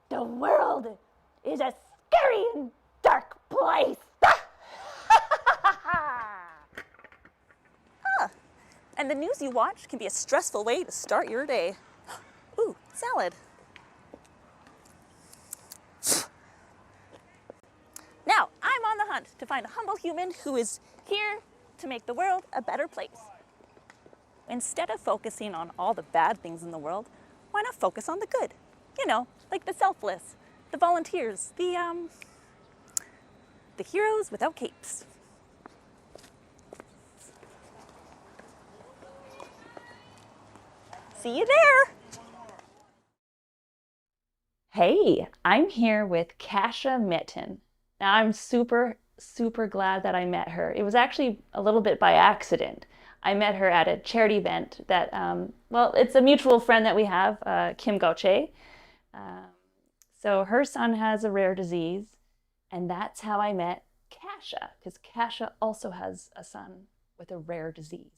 The world is a scary and dark place. And the news you watch can be a stressful way to start your day. Ooh, salad. Now, I'm on the hunt to find a humble human who is here to make the world a better place. Instead of focusing on all the bad things in the world, why not focus on the good? You know, like the selfless, the volunteers, the heroes without capes. See you there. Hey, I'm here with Kasha Mitten. Now I'm super glad that I met her. It was actually a little bit by accident. I met her at a charity event that, well, it's a mutual friend that we have, Kim Gauthier. So her son has a rare disease, and that's how I met Kasha, because Kasha also has a son with a rare disease.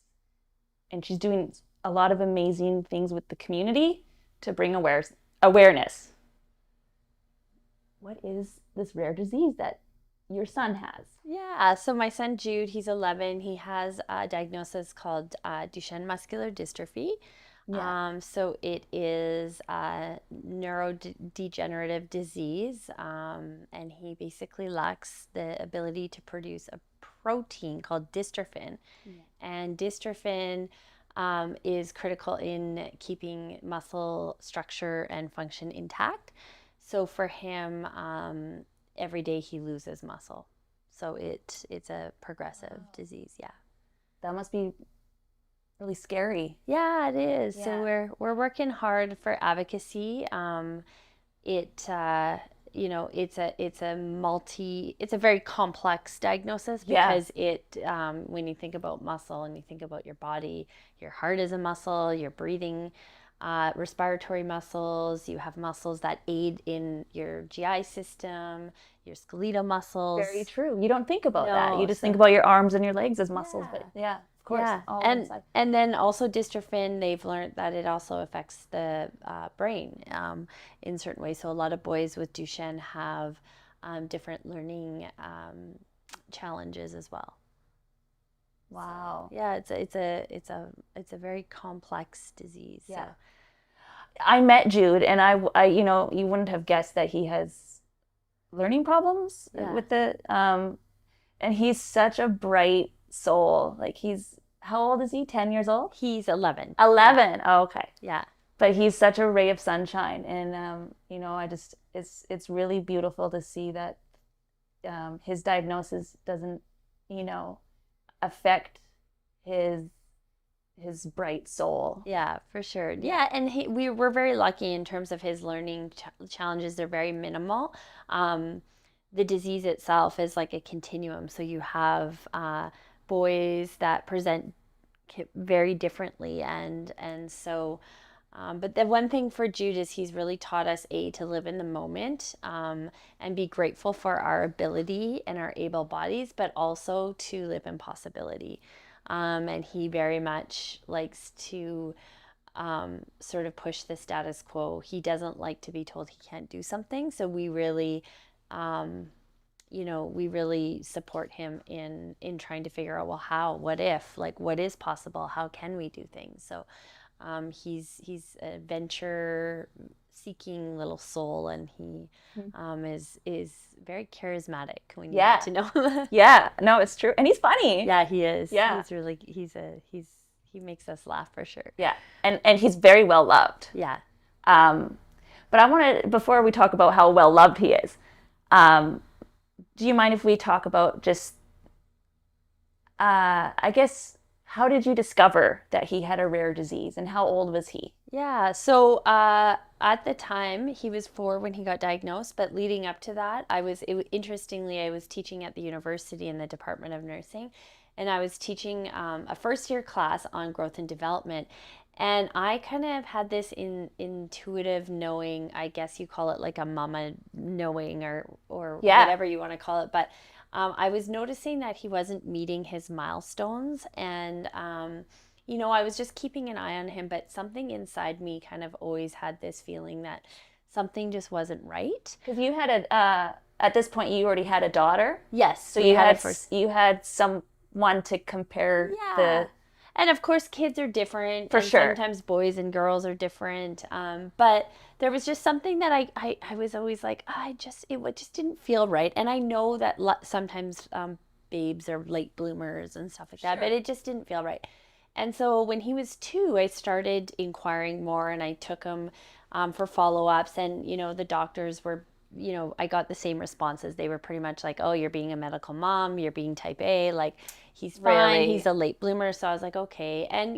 And she's doing a lot of amazing things with the community to bring awareness. What is this rare disease that your son has? Yeah, so my son Jude, he's 11. He has a diagnosis called Duchenne muscular dystrophy. Yeah. So it is a neurodegenerative disease, and he basically lacks the ability to produce a protein called dystrophin. Yeah. And dystrophin is critical in keeping muscle structure and function intact. So for him, every day he loses muscle. So it's a progressive disease, yeah. That must be really scary. Yeah, it is. Yeah. So we're working hard for advocacy. You know, it's a very complex diagnosis because when you think about muscle and you think about your body, your heart is a muscle, your breathing, respiratory muscles, you have muscles that aid in your GI system, your skeletal muscles. Very true. You don't think about that. You just think about your arms and your legs as muscles, but yeah, of course. Yeah, and then also dystrophin, they've learned that it also affects the brain in certain ways. So a lot of boys with Duchenne have different learning challenges as well. Wow. So, yeah, it's a very complex disease. Yeah. So. I met Jude, and I you know, you wouldn't have guessed that he has learning problems with the and he's such a bright soul. Like how old is he? 10 years old? He's 11. 11. Oh, okay. Yeah. But he's such a ray of sunshine, and you know, it's really beautiful to see that his diagnosis doesn't, you know, affect his bright soul. Yeah, for sure. Yeah, and we're very lucky in terms of his learning challenges. They're very minimal. The disease itself is like a continuum. So you have boys that present very differently, and so. But the one thing for Jude is he's really taught us to live in the moment and be grateful for our ability and our able bodies, but also to live in possibility. And he very much likes to sort of push the status quo. He doesn't like to be told he can't do something. So we really, we really support him in trying to figure out, well, how, what if, like, what is possible? How can we do things? So he's a venture-seeking little soul, and he is very charismatic when you get to know him. Yeah, no, it's true, and he's funny. Yeah, he is. Yeah, he's really he makes us laugh for sure. Yeah, and he's very well loved. Yeah. But I want to, before we talk about how well loved he is, do you mind if we talk about just, I guess, how did you discover that he had a rare disease, and how old was he? Yeah, so at the time, he was 4 when he got diagnosed, but leading up to that, interestingly, I was teaching at the university in the Department of Nursing, and I was teaching a first-year class on growth and development, and I kind of had this intuitive knowing, I guess you call it like a mama knowing or whatever you want to call it, but I was noticing that he wasn't meeting his milestones, and I was just keeping an eye on him, but something inside me kind of always had this feeling that something just wasn't right. Because you had at this point, you already had a daughter. Yes. So you had someone to compare the. And of course, kids are different. For sure. Sometimes boys and girls are different. But there was just something that I was always like, it just didn't feel right. And I know that sometimes babes are late bloomers and stuff like that, but it just didn't feel right. And so when he was 2, I started inquiring more, and I took him for follow-ups. And, the doctors were, I got the same responses. They were pretty much like, oh, you're being a medical mom, you're being type A, like he's fine, he's a late bloomer. So I was like, okay. And,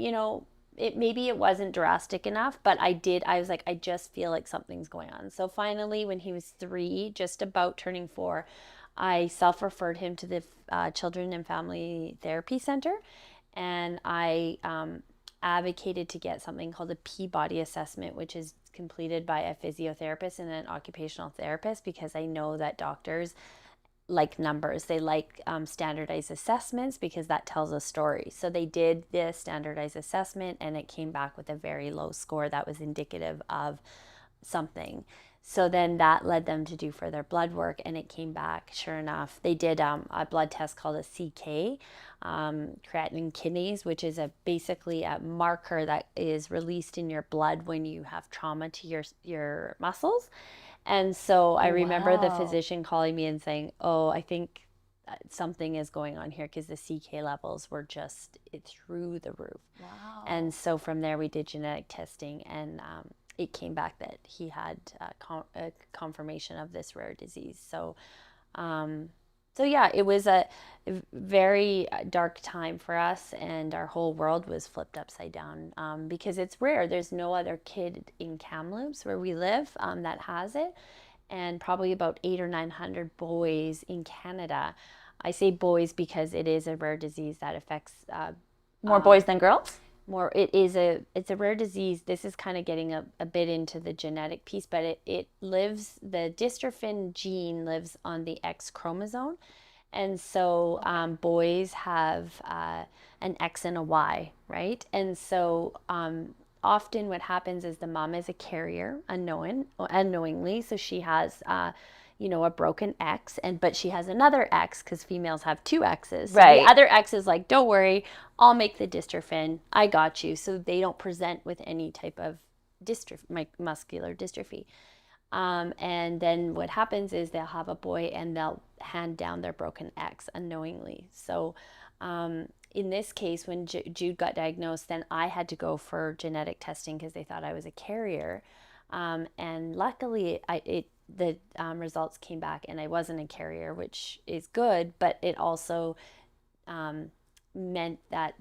maybe it wasn't drastic enough, but I was like, I just feel like something's going on. So finally, when he was 3, just about turning 4, I self-referred him to the Children and Family Therapy Center, and I advocated to get something called a P-body assessment, which is completed by a physiotherapist and an occupational therapist, because I know that doctors like numbers. They like standardized assessments because that tells a story. So they did the standardized assessment, and it came back with a very low score that was indicative of something. So then that led them to do further blood work, and it came back, sure enough. They did a blood test called a CK, creatinine kinase, which is basically a marker that is released in your blood when you have trauma to your muscles. And so I remember the physician calling me and saying, oh, I think something is going on here, because the CK levels were just through the roof. Wow. And so from there we did genetic testing, and it came back that he had a confirmation of this rare disease. So, it was a very dark time for us, and our whole world was flipped upside down because it's rare. There's no other kid in Kamloops where we live that has it, and probably about 800 or 900 boys in Canada. I say boys because it is a rare disease that affects more boys than girls. It's a rare disease. This is kind of getting a bit into the genetic piece, but the dystrophin gene lives on the X chromosome. And so boys have an X and a Y, right? And so often what happens is the mom is a carrier unknowingly. So she has a broken X, but she has another X, because females have 2 X's. So right. The other X is like, don't worry, I'll make the dystrophin. I got you. So they don't present with any type of muscular dystrophy. And then what happens is they'll have a boy, and they'll hand down their broken X unknowingly. So in this case, when Jude got diagnosed, then I had to go for genetic testing because they thought I was a carrier. And luckily, the results came back, and I wasn't a carrier, which is good, but it also meant that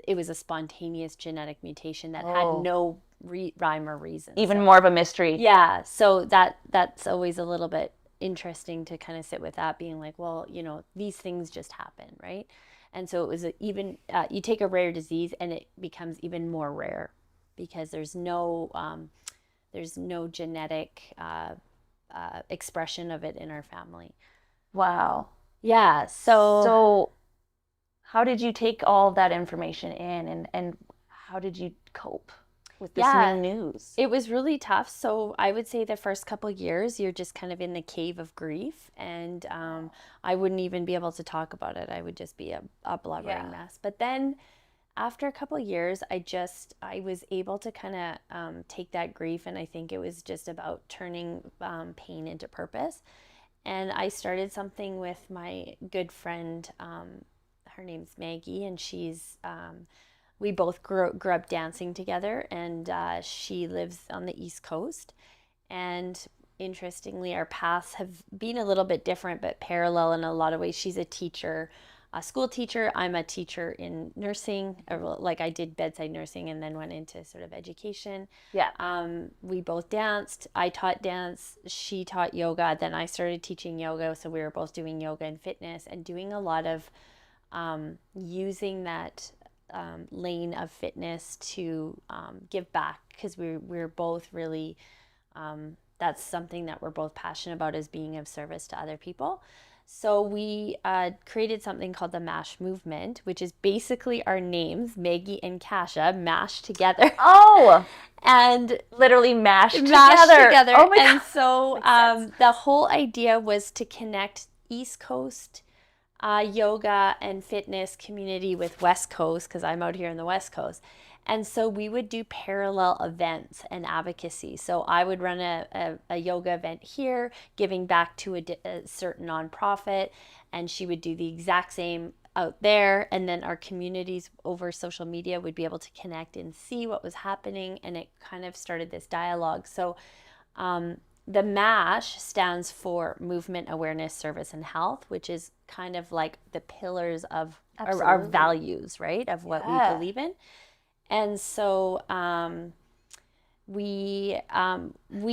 it was a spontaneous genetic mutation that had no rhyme or reason. Even more of a mystery. Yeah, so that's always a little bit interesting to kind of sit with that, being like, well, these things just happen, right? And so it was you take a rare disease, and it becomes even more rare because there's no genetic expression of it in our family. Wow. Yeah. So how did you take all of that information in, and how did you cope with this new news? It was really tough. So I would say the first couple of years, you're just kind of in the cave of grief, and I wouldn't even be able to talk about it. I would just be a blubbering mess. But then after a couple of years, I was able to kind of take that grief, and I think it was just about turning pain into purpose. And I started something with my good friend, her name's Maggie, and we both grew up dancing together, and she lives on the East Coast. And interestingly, our paths have been a little bit different, but parallel in a lot of ways. She's a teacher, a school teacher. I'm a teacher in nursing, like I did bedside nursing and then went into sort of education. Yeah. We both danced. I taught dance. She taught yoga. Then I started teaching yoga. So we were both doing yoga and fitness, and doing a lot of using that lane of fitness to give back, because we're both really, that's something that we're both passionate about, is being of service to other people. So we created something called the MASH movement, which is basically our names, Maggie and Kasha, mashed together. Oh, And literally mashed mashed together. together. Oh my And God. so the whole idea was to connect East Coast yoga and fitness community with West Coast, because I'm out here in the West Coast. And so we would do parallel events and advocacy. So I would run a yoga event here, giving back to a certain nonprofit, and she would do the exact same out there. And then our communities over social media would be able to connect and see what was happening. And it kind of started this dialogue. So the MASH stands for Movement, Awareness, Service, and Health, which is kind of like the pillars of our values, right? Of what we believe in. And so we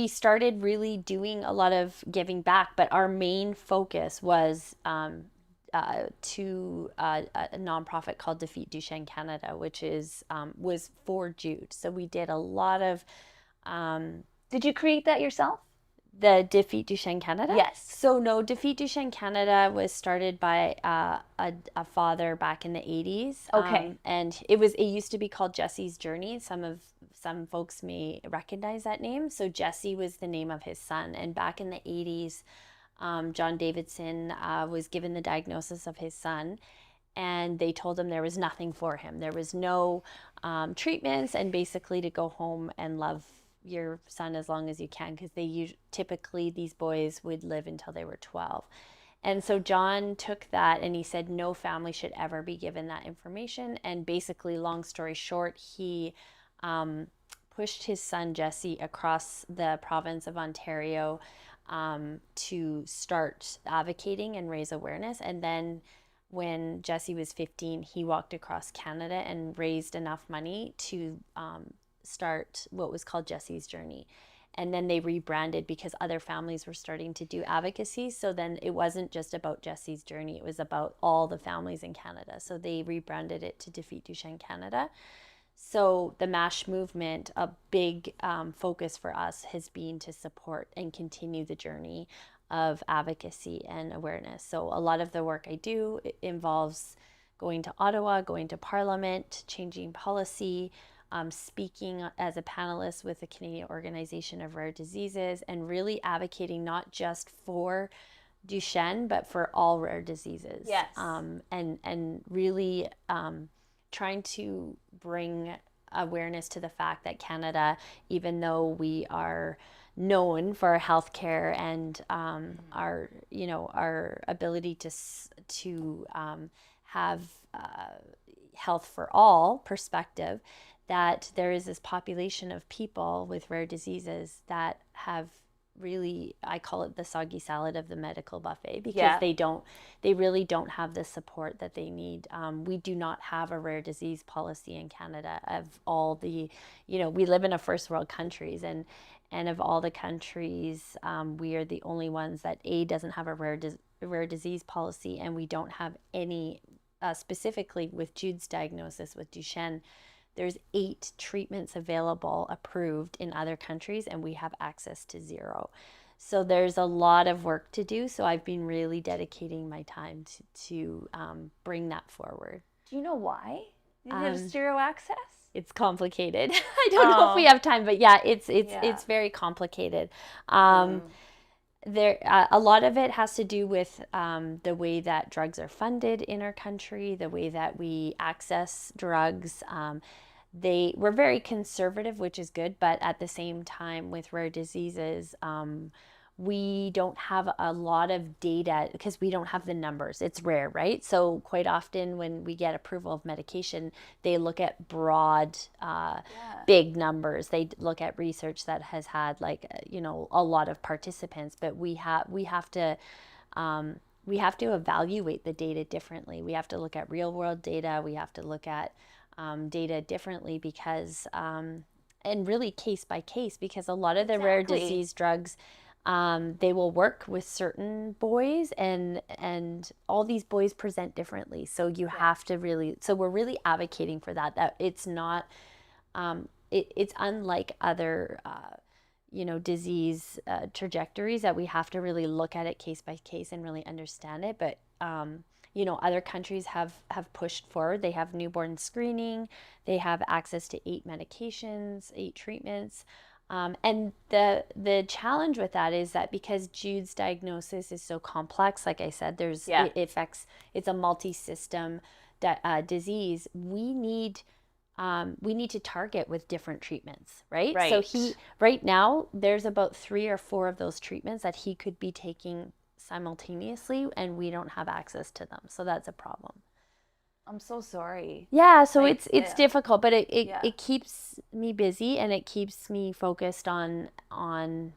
started really doing a lot of giving back, but our main focus was to a nonprofit called Defeat Duchenne Canada, which is was for Jude. So we did a lot of. Did you create that yourself? The Defeat Duchenne Canada? Yes. So no, Defeat Duchenne Canada was started by a father back in the 80s. Okay. And it used to be called Jesse's Journey. Some folks may recognize that name. So Jesse was the name of his son. And back in the 80s, John Davidson was given the diagnosis of his son. And they told him there was nothing for him. There was no treatments, and basically to go home and love your son as long as you can, because typically these boys would live until they were 12. And so John took that and he said no family should ever be given that information. And basically, long story short, he pushed his son Jesse across the province of Ontario to start advocating and raise awareness. And then when Jesse was 15, he walked across Canada and raised enough money to start what was called Jesse's Journey. And then they rebranded because other families were starting to do advocacy. So then it wasn't just about Jesse's Journey, it was about all the families in Canada. So they rebranded it to Defeat Duchenne Canada. So the MASH movement, a big focus for us has been to support and continue the journey of advocacy and awareness. So a lot of the work I do involves going to Ottawa, going to Parliament, changing policy, speaking as a panelist with the Canadian Organization of Rare Diseases, and really advocating not just for Duchenne, but for all rare diseases. Yes. And really trying to bring awareness to the fact that Canada, even though we are known for our healthcare and our ability to have health for all perspective, that there is this population of people with rare diseases that have really, I call it the soggy salad of the medical buffet, because they really don't have the support that they need. We do not have a rare disease policy in Canada. Of all the, we live in a first world countries, and of all the countries, we are the only ones that doesn't have a rare disease policy, and we don't have any, specifically with Jude's diagnosis with Duchenne. There's 8 treatments available, approved in other countries, and we have access to 0. So there's a lot of work to do. So I've been really dedicating my time to bring that forward. Do you know why? You have 0 access? It's complicated. I don't know if we have time, but yeah, it's very complicated. There, a lot of it has to do with the way that drugs are funded in our country, the way that we access drugs. We're very conservative, which is good, but at the same time, with rare diseases, we don't have a lot of data because we don't have the numbers. It's rare, right? So quite often when we get approval of medication, they look at broad, big numbers. They look at research that has had a lot of participants, but we have to evaluate the data differently. We have to look at real world data. We have to look at data differently because, and really case by case, because a lot of the rare disease drugs, they will work with certain boys, and all these boys present differently. So you have to really, so we're really advocating for that it's not, it's unlike other, disease trajectories that we have to really look at it case by case and really understand it. But other countries have pushed forward. They have newborn screening. They have access to 8 medications, 8 treatments. And the challenge with that is that because Jude's diagnosis is so complex, like I said, it's a multi-system disease. We need to target with different treatments, right? Right. So right now, there's about 3 or 4 of those treatments that he could be taking simultaneously, and we don't have access to them. So that's a problem. I'm so sorry. Yeah, so Like, it's difficult, but it Yeah. keeps me busy, and it keeps me focused on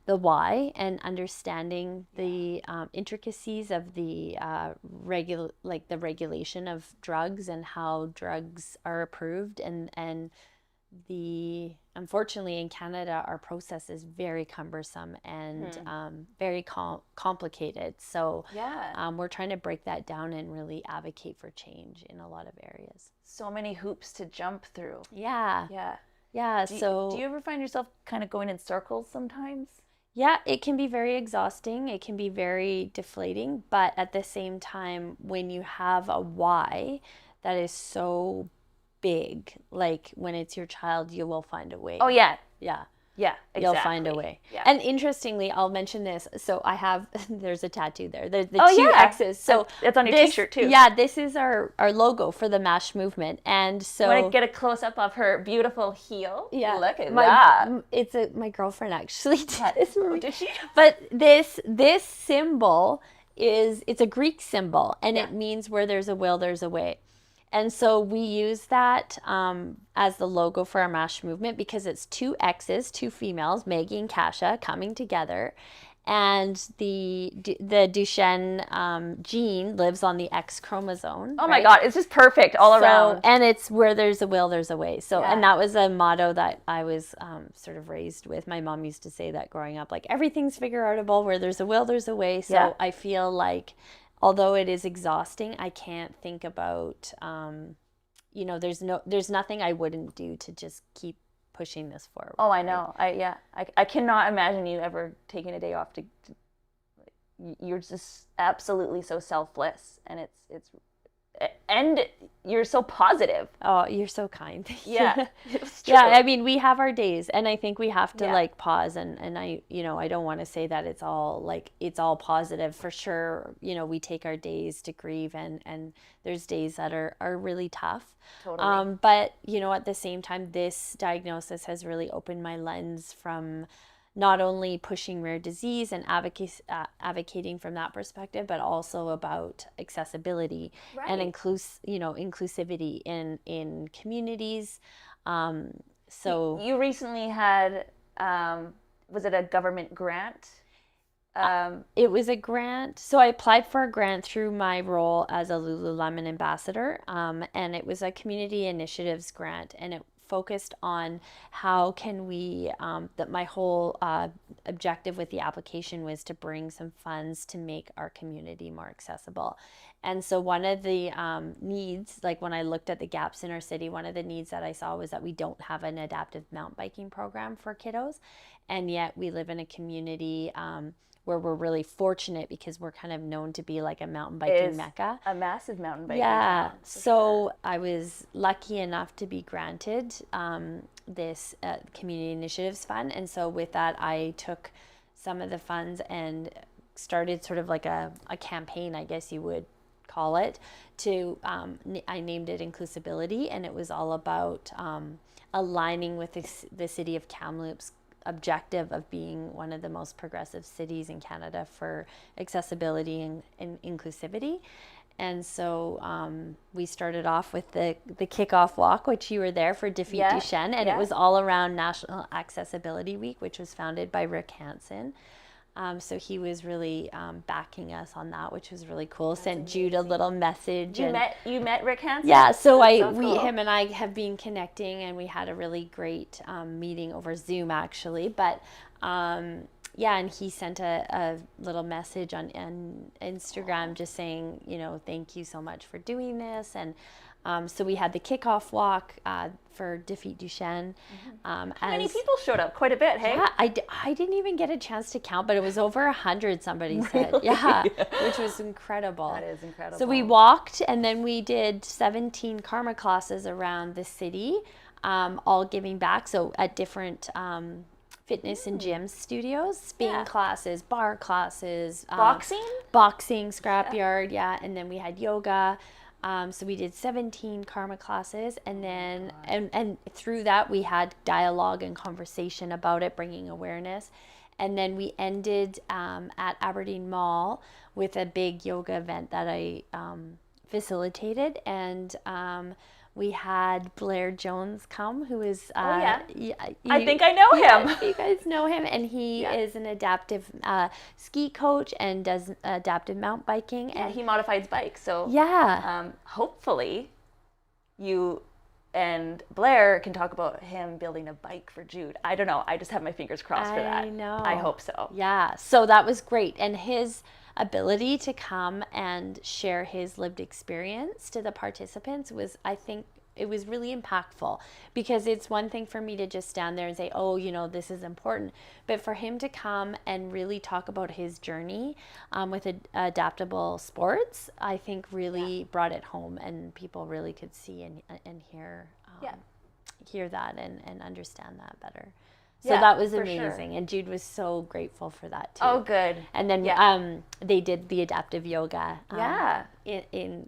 the why and understanding the intricacies of the the regulation of drugs and how drugs are approved, and unfortunately in Canada our process is very cumbersome and very complicated. So Yeah. we're trying to break that down and really advocate for change in a lot of areas. So many hoops to jump through. Yeah. Yeah. Yeah. Do you ever find yourself kind of going in circles sometimes? Yeah, it can be very exhausting. It can be very deflating. But at the same time, when you have a why that is so big, like when it's your child, you will find a way. Oh, yeah. Yeah. Yeah, exactly. You'll find a way. Yeah. And interestingly, I'll mention this. So I have, there's a tattoo there. The Oh, 2 yeah. X's. So It's on your this, t-shirt too. Yeah, this is our logo for the MASH movement. And so Want to get a close-up of her beautiful heel? yeah, Look at that. It's my girlfriend actually did this for me. Did she? But this symbol it's a Greek symbol, and it means where there's a will, there's a way. And so we use that as the logo for our MASH movement because it's 2 X's, 2 females, Maggie and Kasha, coming together. And the Duchenne gene lives on the X chromosome. Oh my God, it's just perfect all around. And it's where there's a will, there's a way. So, Yeah. and that was a motto that I was sort of raised with. My mom used to say that growing up, like everything's figure outable, where there's a will, there's a way. So Yeah. I feel like, although it is exhausting, I can't think about, there's nothing I wouldn't do to just keep pushing this forward. Oh, I know. I cannot imagine you ever taking a day off to you're just absolutely so selfless, and and you're so positive. Oh, you're so kind. Yeah. It's true. Yeah, I mean, we have our days, and I think we have to Yeah. pause and I don't want to say that it's all positive. For sure, we take our days to grieve, and there's days that are really tough. Totally. But at the same time, this diagnosis has really opened my lens from not only pushing rare disease and advocating from that perspective, but also about accessibility and inclusivity in communities. So you recently had, was it a government grant? it was a grant. So I applied for a grant through my role as a Lululemon ambassador, and it was a community initiatives grant, and it focused on how can we, that my whole objective with the application was to bring some funds to make our community more accessible. And so one of the needs, like when I looked at the gaps in our city, one of the needs that I saw was that we don't have an adaptive mountain biking program for kiddos. And yet we live in a community where we're really fortunate because we're kind of known to be like a mountain biking mecca. A massive mountain biking Yeah. town, for So sure. I was lucky enough to be granted this community initiatives fund. And so with that, I took some of the funds and started sort of like a campaign, I guess you would call it, to, I named it Inclusability. And it was all about aligning with the city of Kamloops' objective of being one of the most progressive cities in Canada for accessibility and inclusivity. And so we started off with the kickoff walk, which you were there for Defeat Duchenne, and it was all around National Accessibility Week, which was founded by Rick Hansen. So he was really backing us on that, which was really cool. Sent Jude a little message. You met Rick Hansen? Yeah, so cool. him and I have been connecting, and we had a really great meeting over Zoom actually. But and he sent a little message on Instagram just saying, thank you so much for doing this, and So we had the kickoff walk for Defeat Duchenne. How many people showed up? Quite a bit, hey? Yeah, I didn't even get a chance to count, but it was over 100, somebody said. Yeah, which was incredible. That is incredible. So we walked, and then we did 17 karma classes around the city, all giving back. So at different fitness and gym studios, spin classes, bar classes. Boxing, scrapyard, and then we had yoga. So we did 17 karma classes, and then and through that we had dialogue and conversation about it, bringing awareness. And then we ended at Aberdeen Mall with a big yoga event that I facilitated, and we had Blair Jones come, who is I think I know him. You guys know him, and he is an adaptive ski coach and does adaptive mountain biking. And he modifies bikes, so hopefully you and Blair can talk about him building a bike for Jude. I don't know. I just have my fingers crossed for that. I know. I hope so. Yeah. So that was great, and his ability to come and share his lived experience to the participants was, I think, it was really impactful, because it's one thing for me to just stand there and say, oh, this is important, but for him to come and really talk about his journey with adaptable sports, I think really brought it home, and people really could see and hear that and understand that better. So that was amazing, and Jude was so grateful for that too. Oh, good. And then they did the adaptive yoga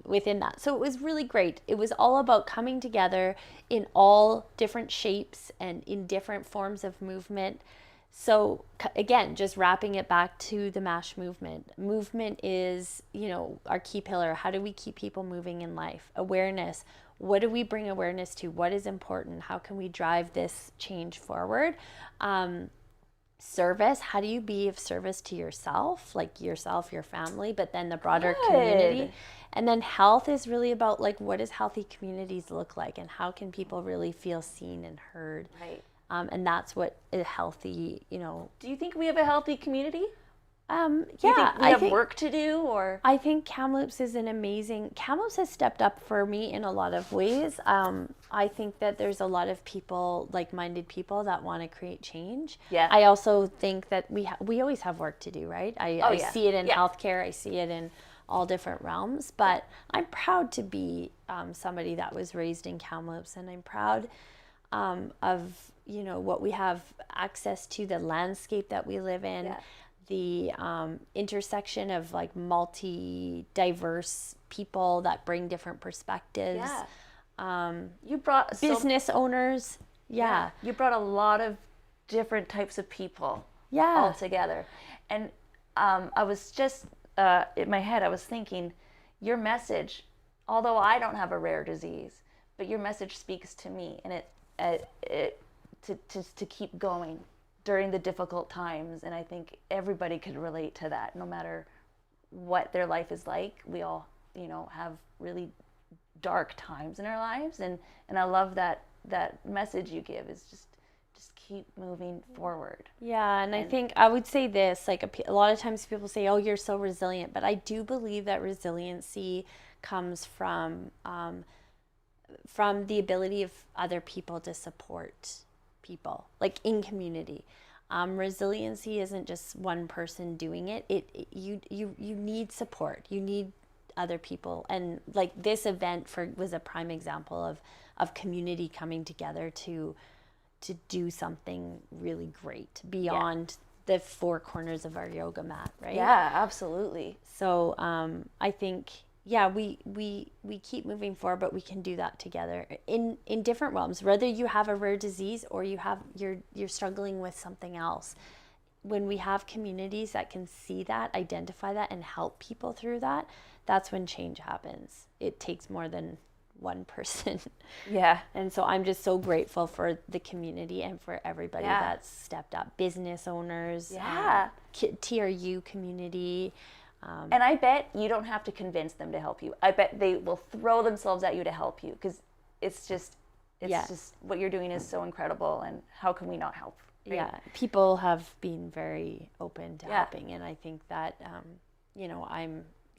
within that. So it was really great. It was all about coming together in all different shapes and in different forms of movement. So again, just wrapping it back to the MASH movement. Movement is, our key pillar. How do we keep people moving in life? Awareness. What do we bring awareness to? What is important? How can we drive this change forward? Service. How do you be of service to yourself, like yourself, your family, but then the broader community? And then health is really about, like, what does healthy communities look like, and how can people really feel seen and heard? Right. And that's what a healthy, Do you think we have a healthy community? Do you think we have work to do, or? I think Kamloops is Kamloops has stepped up for me in a lot of ways. I think that there's a lot of people, like-minded people, that want to create change. Yeah. I also think that we always have work to do, right? I see it in healthcare. I see it in all different realms, but I'm proud to be somebody that was raised in Kamloops, and I'm proud of, what we have access to, the landscape that we live in. Yeah. The intersection of, like, multi-diverse people that bring different perspectives. Yeah. You brought business owners. Yeah. You brought a lot of different types of people all together. And I was just, in my head, I was thinking, your message, although I don't have a rare disease, but your message speaks to me, and it to keep going during the difficult times. And I think everybody could relate to that, no matter what their life is like. We all, have really dark times in our lives, and I love that message you give is just keep moving forward. Yeah, and I think I would say this, like, a lot of times people say, oh, you're so resilient, but I do believe that resiliency comes from the ability of other people to support people, like in community. Resiliency isn't just one person doing it. You need support. You need other people, and, like, this event was a prime example of community coming together to do something really great beyond the four corners of our yoga mat, right? Yeah, absolutely. So I think we keep moving forward, but we can do that together in different realms. Whether you have a rare disease or you're struggling with something else, when we have communities that can see that, identify that, and help people through that, that's when change happens. It takes more than one person. Yeah. And so I'm just so grateful for the community and for everybody that's stepped up. Business owners, TRU community. And I bet you don't have to convince them to help you. I bet they will throw themselves at you to help you, because it's just what you're doing is so incredible, and how can we not help? Right? Yeah, people have been very open to helping, and I think that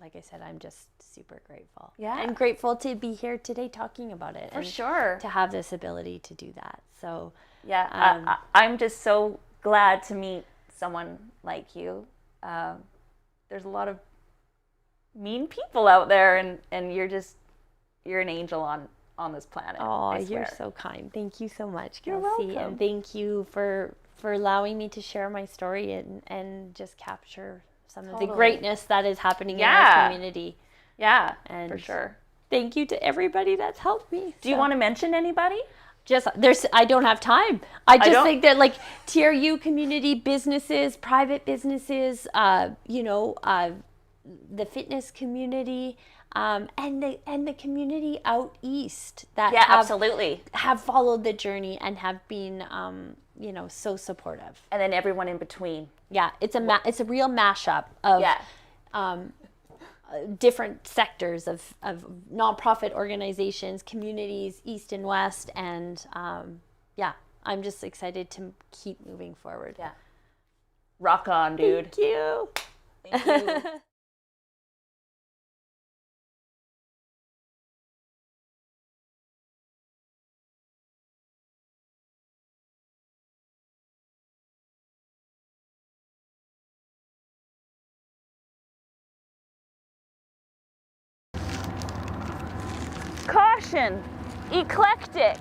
like I said, I'm just super grateful. Yeah. And grateful to be here today talking about it. For and sure. to have this ability to do that. So Yeah, I'm just so glad to meet someone like you. There's a lot of mean people out there, and you're an angel on this planet. Oh, I you're swear. so kind. Thank you so much, You're Kelsey. welcome. And thank you for allowing me to share my story and just capture some of the Totally. greatness that is happening in Yeah. our community. Yeah, And for sure. Thank you to everybody that's helped me. Do you want to mention anybody? I don't have time. I just don't- think that like TRU community businesses, private businesses, the fitness community, and the community out east that Yeah, absolutely. have followed the journey and have been so supportive. And then everyone in between. Yeah, it's a real mashup of different sectors of nonprofit organizations, communities, east and west, and I'm just excited to keep moving forward. Yeah. Rock on, dude. Thank you. Thank you. Caution, eclectic.